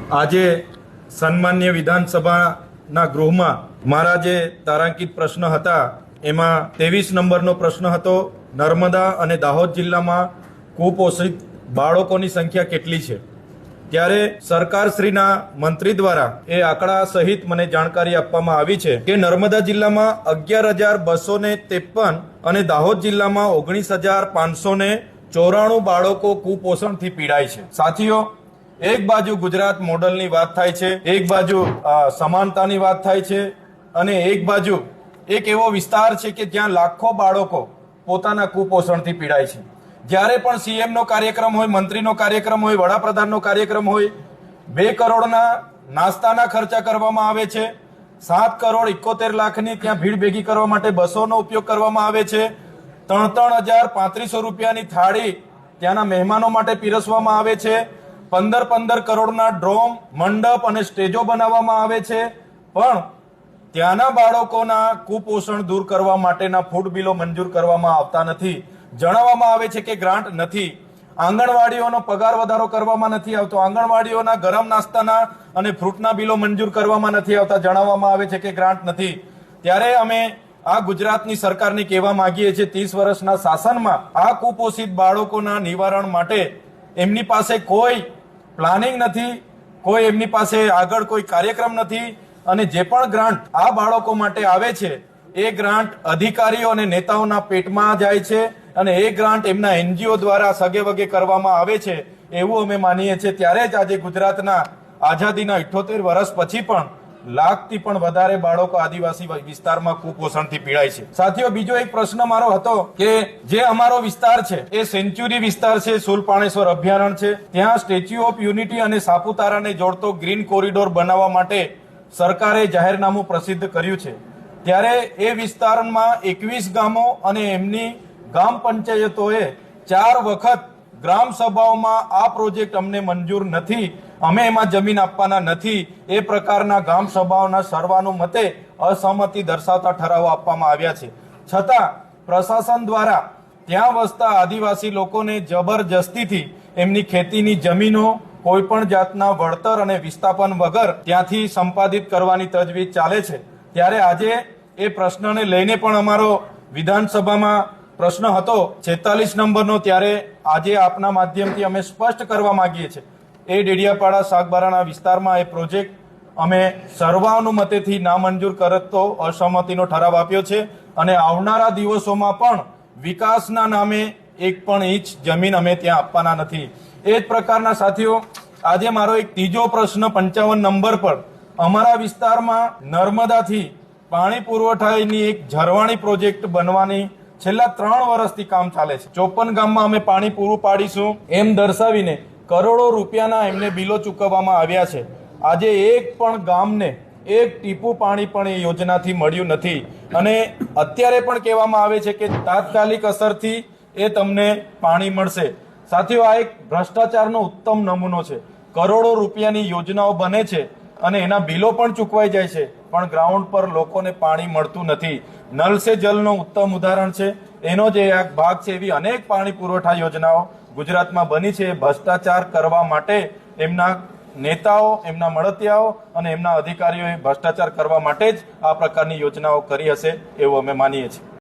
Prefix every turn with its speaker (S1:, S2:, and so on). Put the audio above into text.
S1: આજે સન્માન્ય વિધાનસભાના ગૃહમાં મારા જે તારાંકિત પ્રશ્ન હતા એમાં 23 નંબરનો પ્રશ્ન હતો, નર્મદા અને દાહોદ જિલ્લામાં કુપોષિત બાળકોની સંખ્યા કેટલી છે? ત્યારે સરકારશ્રીના મંત્રી દ્વારા એ આંકડા સહિત મને જાણકારી આપવામાં આવી છે કે નર્મદા જિલ્લામાં 11,253 અને દાહોદ જિલ્લામાં 19,594 બાળકો કુપોષણથી પીડાય છે। સાથીઓ, એક બાજુ ગુજરાત મોડલની વાત થાય છે, એક બાજુ સમાનતાની વાત થાય છે અને એક બાજુ એક એવો વિસ્તાર છે કે જ્યાં લાખો બાળકો પોતાના કુપોષણથી પીડાય છે। જ્યારે પણ સીએમનો કાર્યક્રમ હોય, મંત્રીનો કાર્યક્રમ હોય, વડાપ્રધાનનો કાર્યક્રમ હોય, 2 કરોડના નાસ્તાના ખર્ચા કરવામાં આવે છે, 7,71,00,000ની ત્યાં ભીડ ભેગી કરવા માટે બસોનો ઉપયોગ કરવામાં આવે છે, 3,3500 રૂપિયાની થાળી ત્યાંના મહેમાનો માટે પીરસવામાં આવે છે, 15 કરોડના ડ્રોમ, મંડપ અને સ્ટેજો બનાવવામાં આવે છે, પણ ત્યાંના બાળકોના કુપોષણ દૂર કરવા માટેના ફૂડ બિલો મંજૂર કરવામાં આવતા નથી। જણાવવામાં આવે છે કે ગ્રાન્ટ નથી। આંગણવાડીઓનો પગાર વધારો કરવામાં નથી આવતો, આંગણવાડીઓના ગરમ નાસ્તાના અને ફ્રૂટના બિલો મંજૂર કરવામાં નથી આવતા, જણાવવામાં આવે છે કે ગ્રાન્ટ નથી। ત્યારે અમે આ ગુજરાતની સરકારને કહેવા માંગીએ છીએ, 30 વર્ષના શાસનમાં આ કુપોષિત બાળકોના નિવારણ માટે એમની પાસે કોઈ પ્લાનિંગ નથી, કોઈ એમની પાસે આગળ કોઈ કાર્યક્રમ નથી અને જે પણ ગ્રાન્ટ આ બાળકો માટે આવે છે એ ગ્રાન્ટ અધિકારીઓ અને નેતાઓના પેટમાં જાય છે અને એ ગ્રાન્ટ એમના એનજીઓ દ્વારા સગે વગે કરવામાં આવે છે એવું અમે માનીએ છીએ। ત્યારે જ આજે ગુજરાતના આઝાદીના 78 વર્ષ પછી પણ લાખથી પણ વધારે બાળકો આદિવાસી વિસ્તારમાં કુપોષણથી પીડાય છે। સાથીઓ, બીજો એક પ્રશ્ન મારો હતો કે જે અમારો વિસ્તાર છે એ સેન્ચ્યુરી વિસ્તાર છે, શૂલપાણેશ્વર અભયારણ્ય છે, ત્યાં સ્ટેચ્યુ ઓફ યુનિટી અને સાપુતારાને જોડતો ગ્રીન કોરિડોર બનાવવા માટે સરકારે જાહેરનામું પ્રસિદ્ધ કર્યું છે। ત્યારે એ વિસ્તારમાં 21 ગામો અને એમની ગામ પંચાયતોએ 4 વખત ગ્રામ સભાઓમાં આ પ્રોજેક્ટ અમને મંજૂર નથી, અમે એમાં જમીન આપવાના નથી, એ પ્રકારના ગામ સભાઓના સર્વાનુમતે અસહમતિ દર્શાવતા ઠરાવો આપવામાં આવ્યા છે। છતાં પ્રશાસન દ્વારા ત્યાં વસતા આદિવાસી લોકોને જબરજસ્તીથી એમની ખેતીની જમીનો કોઈ પણ જાતના વળતર અને વિસ્થાપન વગર ત્યાંથી સંપાદિત કરવાની તજવીજ ચાલે છે। ત્યારે આજે એ પ્રશ્નને લઈને પણ અમારો વિધાનસભામાં પ્રશ્ન હતો 46 નંબરનો। ત્યારે આજે આપના માધ્યમથી અમે સ્પષ્ટ કરવા માંગીએ છીએ, એ ડેડિયાપાડા સાગબારાના વિસ્તારમાં એ પ્રોજેક્ટ અમે સર્વાનુમતેથી નામંજૂર કરતો અસહમતિનો ઠરાવ આપ્યો છે અને આવનારા દિવસોમાં પણ વિકાસના નામે એક પણ ઇંચ જમીન અમે ત્યાં આપવાના નથી। એ જ પ્રકારના સાથીઓ, આજે મારો એક ત્રીજો પ્રશ્ન 55 નંબર પર અમારા વિસ્તારમાં નર્મદાથી પાણી પુરવઠાની એક ઝરવાણી પ્રોજેક્ટ બનવાની છેલ્લા 3 વર્ષથી કામ ચાલે છે। 54 ગામમાં અમે પાણી પૂરું પાડીશું એમ દર્શાવીને કરોડો રૂપિયાના એમને બિલો ચૂકવવામાં આવ્યા છે। આજે એક પણ ગામને એક ટીપું પાણી પણ એ યોજનાથી મળ્યું નથી અને અત્યારે પણ કહેવામાં આવે છે કે તાત્કાલિક અસરથી એ તમને પાણી મળશે। સાથીઓ, આ એક ભ્રષ્ટાચારનો ઉત્તમ નમૂનો છે। કરોડો રૂપિયાની યોજનાઓ બને છે અને એના બિલો પણ ચૂકવાઈ જાય છે, પણ ગ્રાઉન્ડ પર લોકોને પાણી મળતું નથી। નલ સે જલનો ઉત્તમ ઉદાહરણ છે, એનો જે એક ભાગ છે। એવી અનેક પાણી પુરવઠા યોજનાઓ ગુજરાતમાં બની છે। ભ્રષ્ટાચાર કરવા માટે એમના નેતાઓ, એમના મળતિયાઓ અને એમના અધિકારીઓએ ભ્રષ્ટાચાર કરવા માટે જ આ પ્રકારની યોજનાઓ કરી હશે એવું અમે માનીએ છીએ।